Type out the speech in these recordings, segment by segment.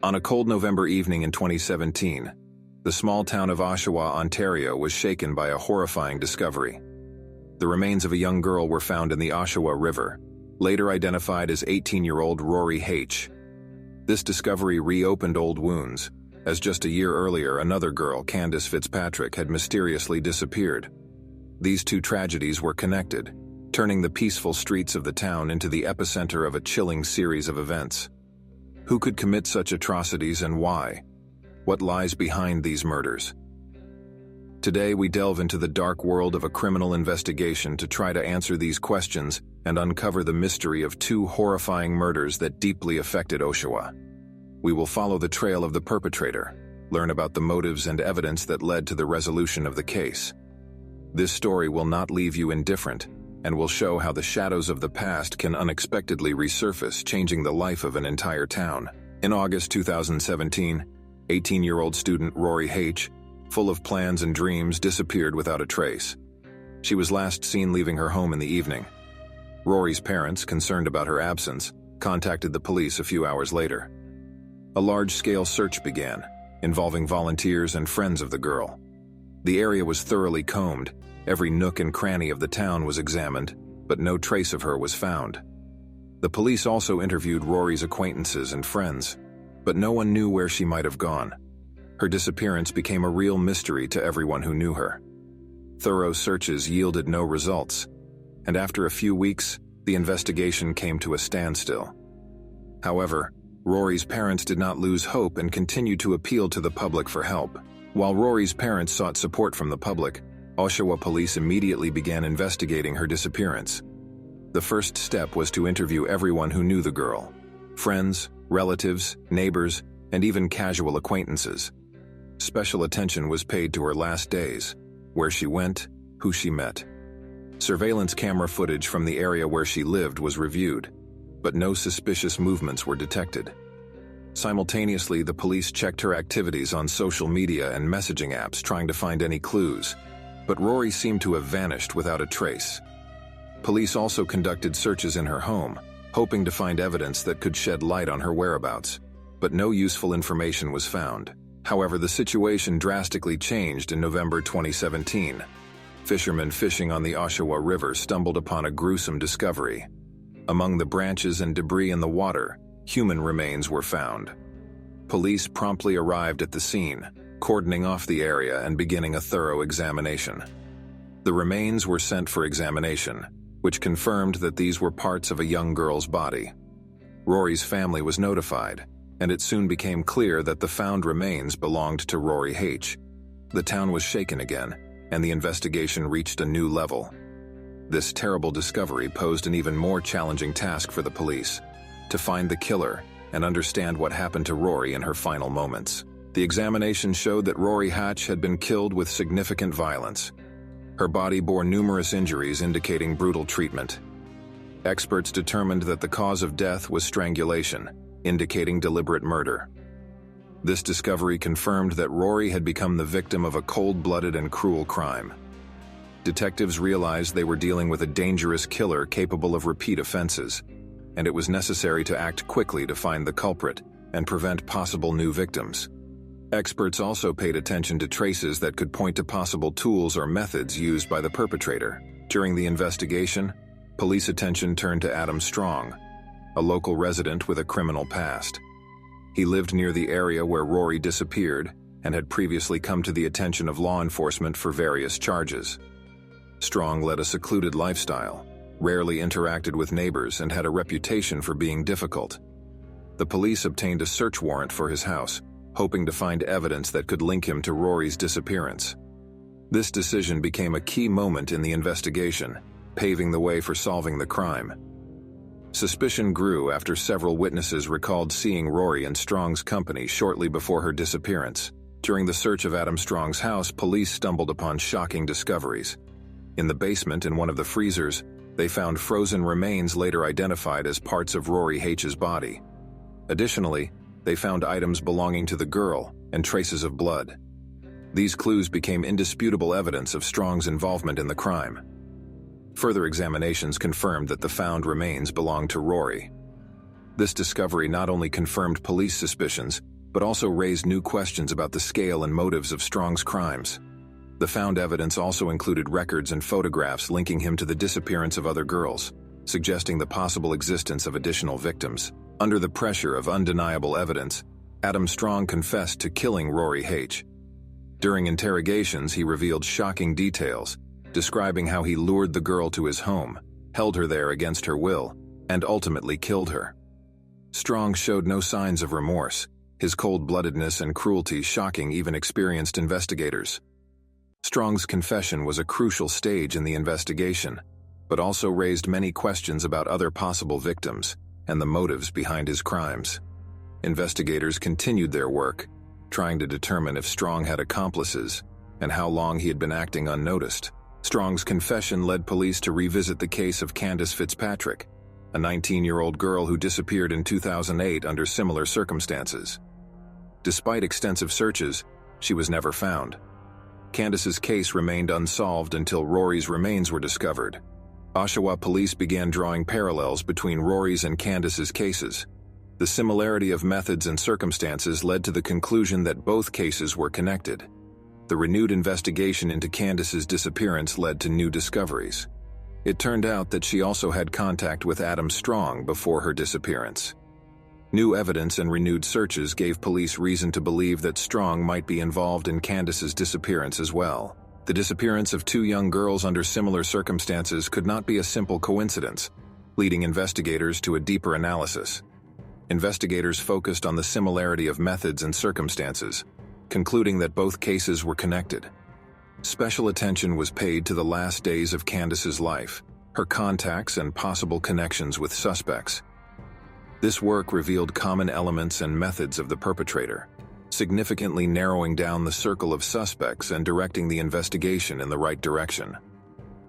On a cold November evening in 2017, the small town of Oshawa, Ontario was shaken by a horrifying discovery. The remains of a young girl were found in the Oshawa River, later identified as 18-year-old Rori Hache. This discovery reopened old wounds, as just a year earlier another girl, Candace Fitzpatrick, had mysteriously disappeared. These two tragedies were connected, turning the peaceful streets of the town into the epicenter of a chilling series of events. Who could commit such atrocities and why? What lies behind these murders? Today we delve into the dark world of a criminal investigation to try to answer these questions and uncover the mystery of two horrifying murders that deeply affected Oshawa. We will follow the trail of the perpetrator, learn about the motives and evidence that led to the resolution of the case. This story will not leave you indifferent, and will show how the shadows of the past can unexpectedly resurface, changing the life of an entire town. In August 2017, 18-year-old student Rori Hache, full of plans and dreams, disappeared without a trace. She was last seen leaving her home in the evening. Rori's parents, concerned about her absence, contacted the police a few hours later. A large-scale search began, involving volunteers and friends of the girl. The area was thoroughly combed. Every nook and cranny of the town was examined, but no trace of her was found. The police also interviewed Rori's acquaintances and friends, but no one knew where she might have gone. Her disappearance became a real mystery to everyone who knew her. Thorough searches yielded no results, and after a few weeks, the investigation came to a standstill. However, Rori's parents did not lose hope and continued to appeal to the public for help. While Rori's parents sought support from the public, Oshawa police immediately began investigating her disappearance. The first step was to interview everyone who knew the girl: friends, relatives, neighbors, and even casual acquaintances. Special attention was paid to her last days, where she went, who she met. Surveillance camera footage from the area where she lived was reviewed, but no suspicious movements were detected. Simultaneously, the police checked her activities on social media and messaging apps, trying to find any clues, but Rori seemed to have vanished without a trace. Police also conducted searches in her home, hoping to find evidence that could shed light on her whereabouts, but no useful information was found. However, the situation drastically changed in November 2017. Fishermen fishing on the Oshawa River stumbled upon a gruesome discovery. Among the branches and debris in the water, human remains were found. Police promptly arrived at the scene, cordoning off the area and beginning a thorough examination. The remains were sent for examination, which confirmed that these were parts of a young girl's body. Rori's family was notified, and it soon became clear that the found remains belonged to Rori Hache. The town was shaken again, and the investigation reached a new level. This terrible discovery posed an even more challenging task for the police: to find the killer and understand what happened to Rori in her final moments. The examination showed that Rori Hache had been killed with significant violence. Her body bore numerous injuries indicating brutal treatment. Experts determined that the cause of death was strangulation, indicating deliberate murder. This discovery confirmed that Rori had become the victim of a cold-blooded and cruel crime. Detectives realized they were dealing with a dangerous killer capable of repeat offenses, and it was necessary to act quickly to find the culprit and prevent possible new victims. Experts also paid attention to traces that could point to possible tools or methods used by the perpetrator. During the investigation, police attention turned to Adam Strong, a local resident with a criminal past. He lived near the area where Rori disappeared and had previously come to the attention of law enforcement for various charges. Strong led a secluded lifestyle, rarely interacted with neighbors, and had a reputation for being difficult. The police obtained a search warrant for his house, hoping to find evidence that could link him to Rori's disappearance. This decision became a key moment in the investigation, paving the way for solving the crime. Suspicion grew after several witnesses recalled seeing Rori in Strong's company shortly before her disappearance. During the search of Adam Strong's house, police stumbled upon shocking discoveries. In the basement, in one of the freezers, they found frozen remains later identified as parts of Rori Hache's body. Additionally, they found items belonging to the girl and traces of blood. These clues became indisputable evidence of Strong's involvement in the crime. Further examinations confirmed that the found remains belonged to Rori. This discovery not only confirmed police suspicions, but also raised new questions about the scale and motives of Strong's crimes. The found evidence also included records and photographs linking him to the disappearance of other girls, suggesting the possible existence of additional victims. Under the pressure of undeniable evidence, Adam Strong confessed to killing Rori Hache. During interrogations, he revealed shocking details, describing how he lured the girl to his home, held her there against her will, and ultimately killed her. Strong showed no signs of remorse, his cold-bloodedness and cruelty shocking even experienced investigators. Strong's confession was a crucial stage in the investigation, but also raised many questions about other possible victims and the motives behind his crimes. Investigators continued their work, trying to determine if Strong had accomplices and how long he had been acting unnoticed. Strong's confession led police to revisit the case of Candace Fitzpatrick, a 19-year-old girl who disappeared in 2008 under similar circumstances. Despite extensive searches, she was never found. Candace's case remained unsolved until Rori's remains were discovered. Oshawa police began drawing parallels between Rori's and Candace's cases. The similarity of methods and circumstances led to the conclusion that both cases were connected. The renewed investigation into Candace's disappearance led to new discoveries. It turned out that she also had contact with Adam Strong before her disappearance. New evidence and renewed searches gave police reason to believe that Strong might be involved in Candace's disappearance as well. The disappearance of two young girls under similar circumstances could not be a simple coincidence, leading investigators to a deeper analysis. Investigators focused on the similarity of methods and circumstances, concluding that both cases were connected. Special attention was paid to the last days of Candace's life, her contacts and possible connections with suspects. This work revealed common elements and methods of the perpetrator, significantly narrowing down the circle of suspects and directing the investigation in the right direction.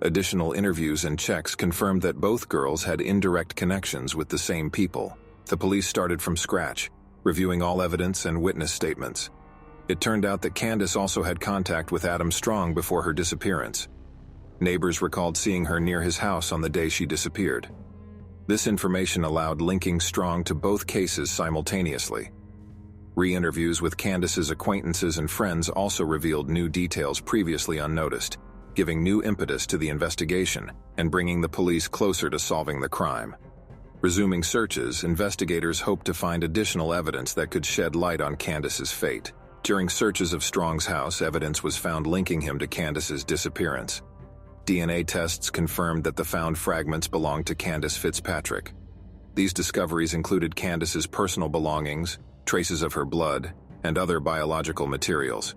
Additional interviews and checks confirmed that both girls had indirect connections with the same people. The police started from scratch, reviewing all evidence and witness statements. It turned out that Candace also had contact with Adam Strong before her disappearance. Neighbors recalled seeing her near his house on the day she disappeared. This information allowed linking Strong to both cases simultaneously. Re-interviews with Candace's acquaintances and friends also revealed new details previously unnoticed, giving new impetus to the investigation and bringing the police closer to solving the crime. Resuming searches, investigators hoped to find additional evidence that could shed light on Candace's fate. During searches of Strong's house, evidence was found linking him to Candace's disappearance. DNA tests confirmed that the found fragments belonged to Candace Fitzpatrick. These discoveries included Candace's personal belongings, traces of her blood, and other biological materials.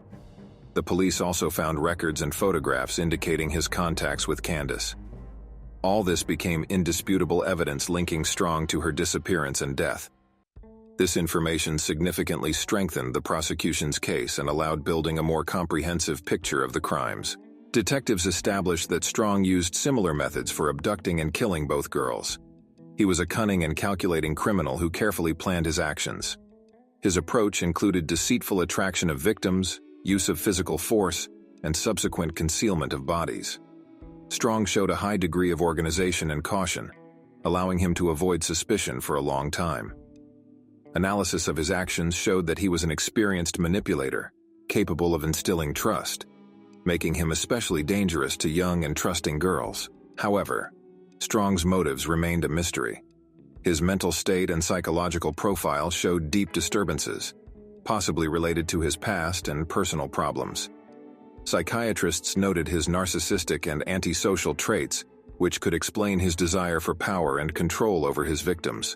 The police also found records and photographs indicating his contacts with Candace. All this became indisputable evidence linking Strong to her disappearance and death. This information significantly strengthened the prosecution's case and allowed building a more comprehensive picture of the crimes. Detectives established that Strong used similar methods for abducting and killing both girls. He was a cunning and calculating criminal who carefully planned his actions. His approach included deceitful attraction of victims, use of physical force, and subsequent concealment of bodies. Strong showed a high degree of organization and caution, allowing him to avoid suspicion for a long time. Analysis of his actions showed that he was an experienced manipulator, capable of instilling trust, making him especially dangerous to young and trusting girls. However, Strong's motives remained a mystery. His mental state and psychological profile showed deep disturbances, possibly related to his past and personal problems. Psychiatrists noted his narcissistic and antisocial traits, which could explain his desire for power and control over his victims.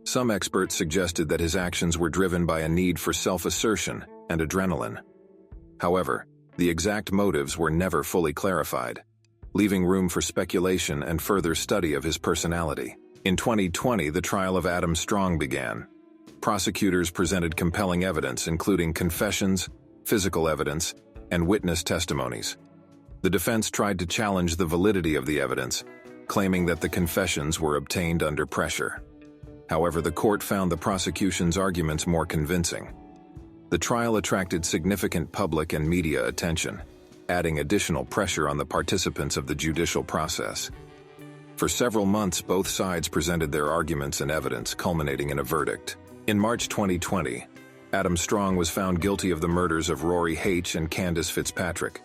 Some experts suggested that his actions were driven by a need for self-assertion and adrenaline. However, the exact motives were never fully clarified, leaving room for speculation and further study of his personality. In 2020, the trial of Adam Strong began. Prosecutors presented compelling evidence, including confessions, physical evidence, and witness testimonies. The defense tried to challenge the validity of the evidence, claiming that the confessions were obtained under pressure. However, the court found the prosecution's arguments more convincing. The trial attracted significant public and media attention, adding additional pressure on the participants of the judicial process. For several months, both sides presented their arguments and evidence, culminating in a verdict. In March 2020, Adam Strong was found guilty of the murders of Rori Hache and Candace Fitzpatrick.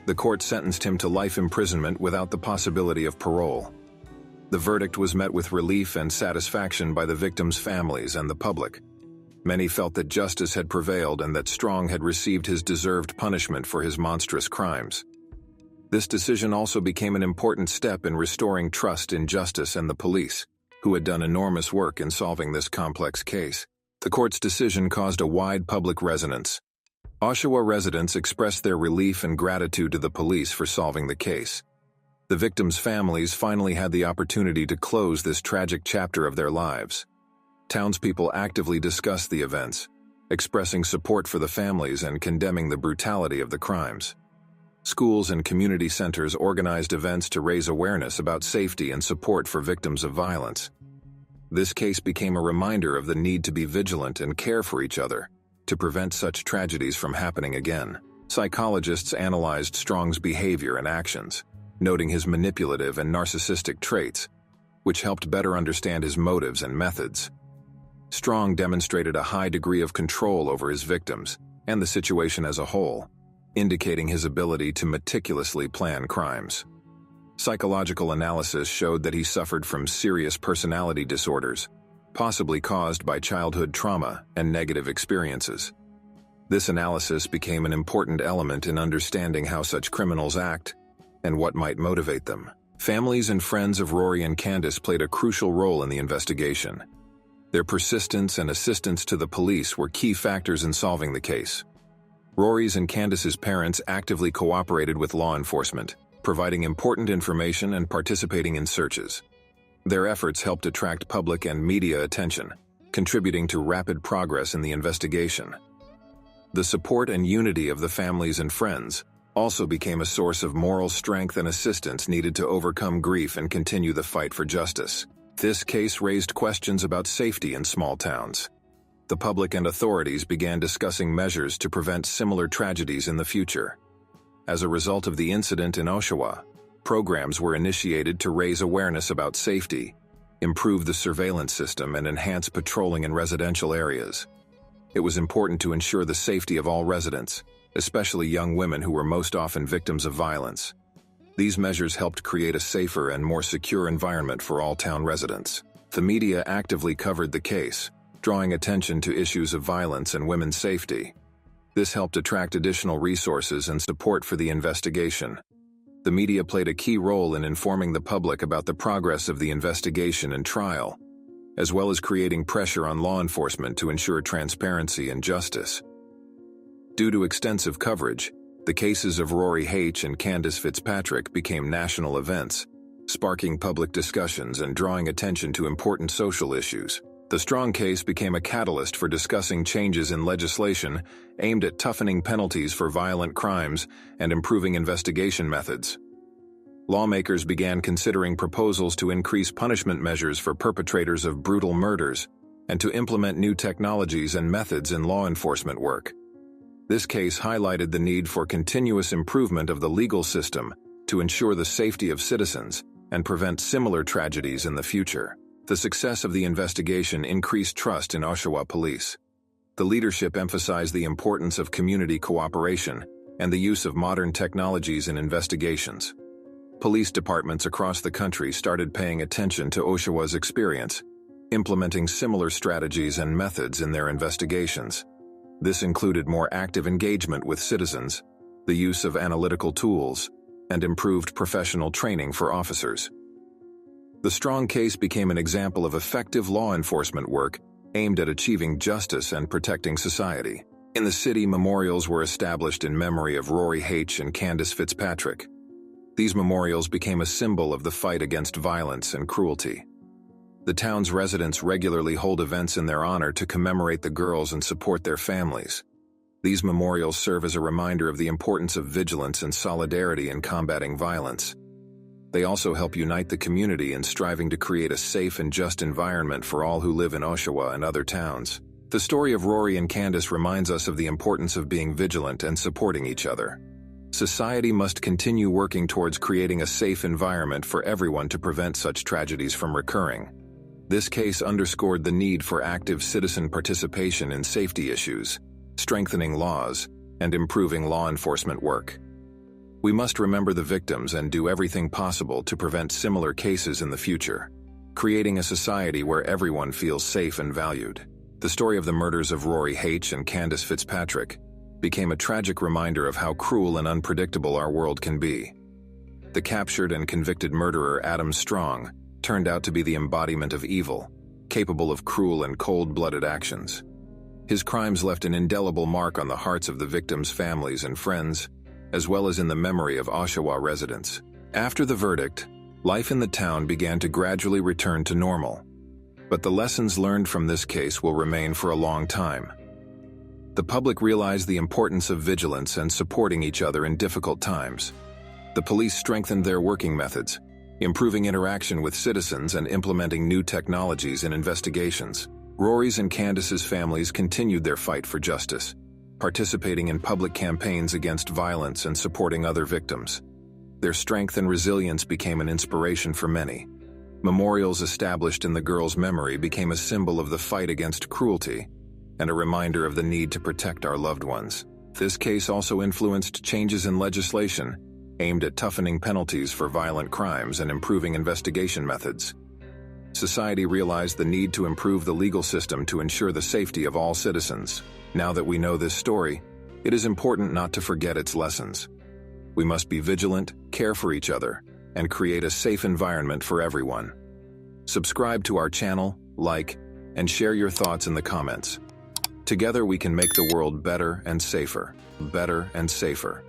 The court sentenced him to life imprisonment without the possibility of parole. The verdict was met with relief and satisfaction by the victims' families and the public. Many felt that justice had prevailed and that Strong had received his deserved punishment for his monstrous crimes. This decision also became an important step in restoring trust in justice and the police, who had done enormous work in solving this complex case. The court's decision caused a wide public resonance. Oshawa residents expressed their relief and gratitude to the police for solving the case. The victims' families finally had the opportunity to close this tragic chapter of their lives. Townspeople actively discussed the events, expressing support for the families and condemning the brutality of the crimes. Schools and community centers organized events to raise awareness about safety and support for victims of violence. This case became a reminder of the need to be vigilant and care for each other, to prevent such tragedies from happening again. Psychologists analyzed Strong's behavior and actions, noting his manipulative and narcissistic traits, which helped better understand his motives and methods. Strong demonstrated a high degree of control over his victims and the situation as a whole, indicating his ability to meticulously plan crimes. Psychological analysis showed that he suffered from serious personality disorders, possibly caused by childhood trauma and negative experiences. This analysis became an important element in understanding how such criminals act and what might motivate them. Families and friends of Rori and Candace played a crucial role in the investigation. Their persistence and assistance to the police were key factors in solving the case. Rori's and Candace's parents actively cooperated with law enforcement, providing important information and participating in searches. Their efforts helped attract public and media attention, contributing to rapid progress in the investigation. The support and unity of the families and friends also became a source of moral strength and assistance needed to overcome grief and continue the fight for justice. This case raised questions about safety in small towns. The public and authorities began discussing measures to prevent similar tragedies in the future. As a result of the incident in Oshawa, programs were initiated to raise awareness about safety, improve the surveillance system, and enhance patrolling in residential areas. It was important to ensure the safety of all residents, especially young women who were most often victims of violence. These measures helped create a safer and more secure environment for all town residents. The media actively covered the case, drawing attention to issues of violence and women's safety. This helped attract additional resources and support for the investigation. The media played a key role in informing the public about the progress of the investigation and trial, as well as creating pressure on law enforcement to ensure transparency and justice. Due to extensive coverage, the cases of Rori Hache and Candace Fitzpatrick became national events, sparking public discussions and drawing attention to important social issues. The Strong case became a catalyst for discussing changes in legislation aimed at toughening penalties for violent crimes and improving investigation methods. Lawmakers began considering proposals to increase punishment measures for perpetrators of brutal murders and to implement new technologies and methods in law enforcement work. This case highlighted the need for continuous improvement of the legal system to ensure the safety of citizens and prevent similar tragedies in the future. The success of the investigation increased trust in Oshawa police. The leadership emphasized the importance of community cooperation and the use of modern technologies in investigations. Police departments across the country started paying attention to Oshawa's experience, implementing similar strategies and methods in their investigations. This included more active engagement with citizens, the use of analytical tools, and improved professional training for officers. The Strong case became an example of effective law enforcement work aimed at achieving justice and protecting society. In the city, memorials were established in memory of Rori Hache and Candace Fitzpatrick. These memorials became a symbol of the fight against violence and cruelty. The town's residents regularly hold events in their honor to commemorate the girls and support their families. These memorials serve as a reminder of the importance of vigilance and solidarity in combating violence. They also help unite the community in striving to create a safe and just environment for all who live in Oshawa and other towns. The story of Rori and Candace reminds us of the importance of being vigilant and supporting each other. Society must continue working towards creating a safe environment for everyone to prevent such tragedies from recurring. This case underscored the need for active citizen participation in safety issues, strengthening laws, and improving law enforcement work. We must remember the victims and do everything possible to prevent similar cases in the future, creating a society where everyone feels safe and valued. The story of the murders of Rori Hache and Candace Fitzpatrick became a tragic reminder of how cruel and unpredictable our world can be. The captured and convicted murderer Adam Strong turned out to be the embodiment of evil, capable of cruel and cold-blooded actions. His crimes left an indelible mark on the hearts of the victims' families and friends, as well as in the memory of Oshawa residents. After the verdict, life in the town began to gradually return to normal. But the lessons learned from this case will remain for a long time. The public realized the importance of vigilance and supporting each other in difficult times. The police strengthened their working methods, improving interaction with citizens and implementing new technologies in investigations. Rory's and Candace's families continued their fight for justice, participating in public campaigns against violence and supporting other victims. Their strength and resilience became an inspiration for many. Memorials established in the girls' memory became a symbol of the fight against cruelty and a reminder of the need to protect our loved ones. This case also influenced changes in legislation aimed at toughening penalties for violent crimes and improving investigation methods. Society realized the need to improve the legal system to ensure the safety of all citizens. Now that we know this story, it is important not to forget its lessons. We must be vigilant, care for each other, and create a safe environment for everyone. Subscribe to our channel, like, and share your thoughts in the comments. Together we can make the world better and safer. Better and safer.